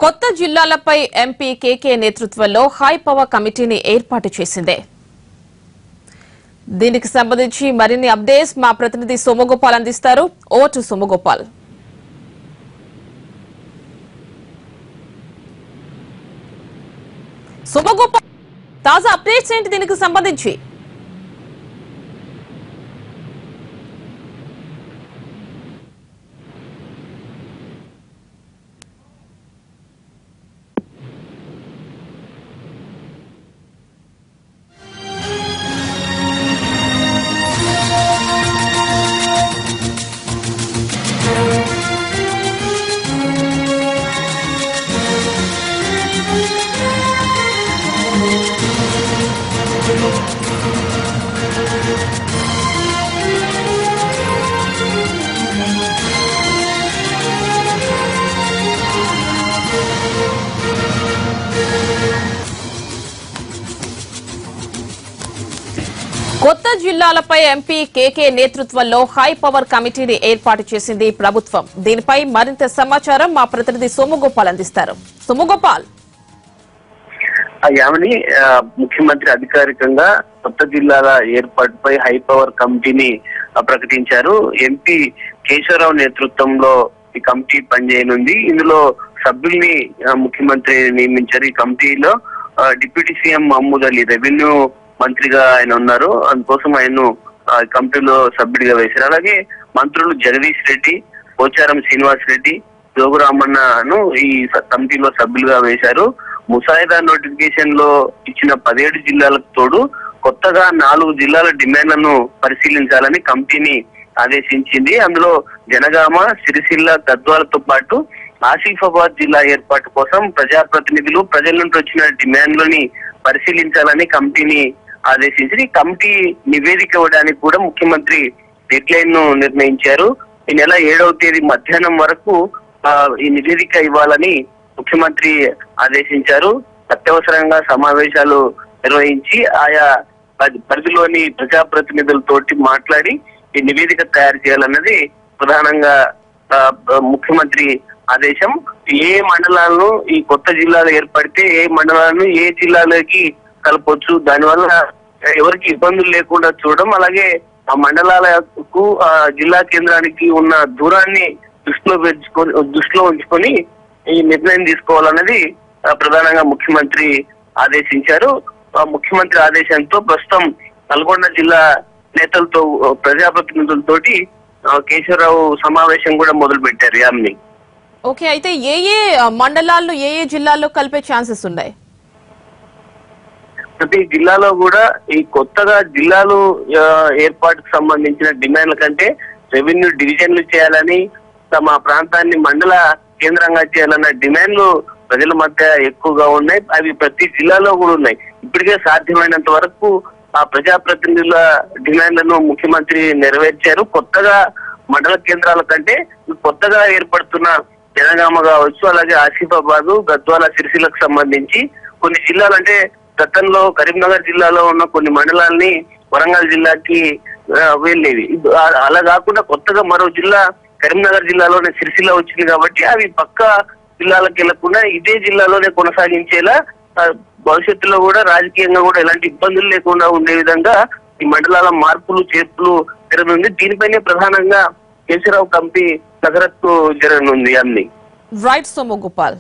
కొత్త జిల్లాలపై ఎంపీ కేకే నేతృత్వంలో high power కమిటీని ఏర్పాటు చేసింది. దీనికి సంబంధించి మరిన్ని అప్డేట్స్ మా ప్రతినిధి సోమగోపాల్ అందిస్తారు. Over to Somagopal. సోమగోపాల్, తాజా అప్డేట్స్ ఏంటి దీనికి సంబంధించి? కొత్త జిల్లాలపై ఎంపీ కేకే నేతృత్వంలో హై పవర్ కమిటీని ఏర్పాటు చేసింది ప్రభుత్వం. దీనిపై మరింత సమాచారం మా ప్రతినిధి సోమగోపాల్ అందిస్తారు. సోమగోపాల్, యామిని, ముఖ్యమంత్రి అధికారికంగా కొత్త జిల్లాల ఏర్పాటుపై హై పవర్ కమిటీని ప్రకటించారు. ఎంపీ కేశవరావు నేతృత్వంలో ఈ కమిటీ పనిచేయనుంది. ఇందులో సభ్యుల్ని ముఖ్యమంత్రి నియమించారు. ఈ కమిటీలో deputy CM Mahmood Ali revenue మంత్రిగా ఆయన ఉన్నారు. అందుకోసం ఆయన్ను కమిటీలో సభ్యుడిగా వేశారు. అలాగే మంత్రులు జగదీష్ రెడ్డి, పోచారం శ్రీనివాస్ రెడ్డి, జోగురామన్నను ఈ కమిటీలో సభ్యులుగా వేశారు. ముసాయిదా నోటిఫికేషన్ లో ఇచ్చిన 17 జిల్లాలకు తోడు కొత్తగా 4 జిల్లాల డిమాండ్లను పరిశీలించాలని కమిటీని ఆదేశించింది. అందులో జనగామ, సిరిసిల్ల, గద్వాలతో పాటు ఆసిఫాబాద్ జిల్లా ఏర్పాటు కోసం ప్రజాప్రతినిధులు ప్రజల నుండి వచ్చిన డిమాండ్లని పరిశీలించాలని కమిటీని ఆదేశించింది. కమిటీ నివేదిక ఇవ్వడానికి కూడా ముఖ్యమంత్రి డెడ్ లైన్ ను నిర్ణయించారు. ఈ నెల 7వ తేదీ మధ్యాహ్నం వరకు ఈ నివేదిక ఇవ్వాలని ముఖ్యమంత్రి ఆదేశించారు. అత్యవసరంగా సమావేశాలు నిర్వహించి ఆయా పరిధిలోని ప్రజాప్రతినిధులతోటి మాట్లాడి ఈ నివేదిక తయారు చేయాలన్నది ప్రధానంగా ముఖ్యమంత్రి ఆదేశం. ఏ మండలాలను ఈ కొత్త జిల్లాలు ఏర్పడితే ఏ మండలాలను ఏ జిల్లాలోకి కలపొచ్చు, దానివల్ల ఎవరికి ఇబ్బందులు లేకుండా చూడడం, అలాగే ఆ మండలాలకు జిల్లా కేంద్రానికి ఉన్న దూరాన్ని దృష్టిలో ఉంచుకొని ఈ నిర్ణయం తీసుకోవాలన్నది ప్రధానంగా ముఖ్యమంత్రి ఆదేశించారు. ముఖ్యమంత్రి ఆదేశంతో ప్రస్తుతం నల్గొండ జిల్లా నేతలతో ప్రజాప్రతినిధులతోటి కేశవరావు సమావేశం కూడా మొదలు పెట్టారు. యామిని, ఓకే, అయితే ఏ మండలాల్లో ఏ జిల్లాల్లో కలిపే ఛాన్సెస్ ఉన్నాయి? ప్రతి జిల్లాలో కూడా ఈ కొత్తగా జిల్లాలు ఏర్పాటుకు సంబంధించిన డిమాండ్ల కంటే రెవెన్యూ డివిజన్లు చేయాలని, తమ ప్రాంతాన్ని మండల కేంద్రంగా చేయాలన్న డిమాండ్లు ప్రజల మధ్య ఎక్కువగా ఉన్నాయి. అవి ప్రతి జిల్లాలో కూడా ఉన్నాయి. ఇప్పటికే సాధ్యమైనంత వరకు ఆ ప్రజాప్రతినిధుల డిమాండ్లను ముఖ్యమంత్రి నెరవేర్చారు. కొత్తగా మండల కేంద్రాల కంటే కొత్తగా ఏర్పడుతున్న జనగామ కావచ్చు, అలాగే ఆసిఫాబాద్, గద్వాల, సిరిసిల్లకు సంబంధించి కొన్ని జిల్లాలు, అంటే గతంలో కరీంనగర్ జిల్లాలో ఉన్న కొన్ని మండలాల్ని వరంగల్ జిల్లాకి వెళ్ళేవి. అలా కాకుండా కొత్తగా మరో జిల్లా కరీంనగర్ జిల్లాలోనే సిరిసిల్ల వచ్చింది కాబట్టి అవి పక్క జిల్లాలకు వెళ్లకుండా ఇదే జిల్లాలోనే కొనసాగించేలా భవిష్యత్తులో కూడా రాజకీయంగా కూడా ఎలాంటి ఇబ్బందులు లేకుండా ఉండే విధంగా ఈ మండలాల మార్పులు చేర్పులు జరగనుంది. దీనిపైనే ప్రధానంగా కేశవరావు కమిటీ కసరత్తు జరగనుంది. అన్ని రైట్ సోమగోపాల్.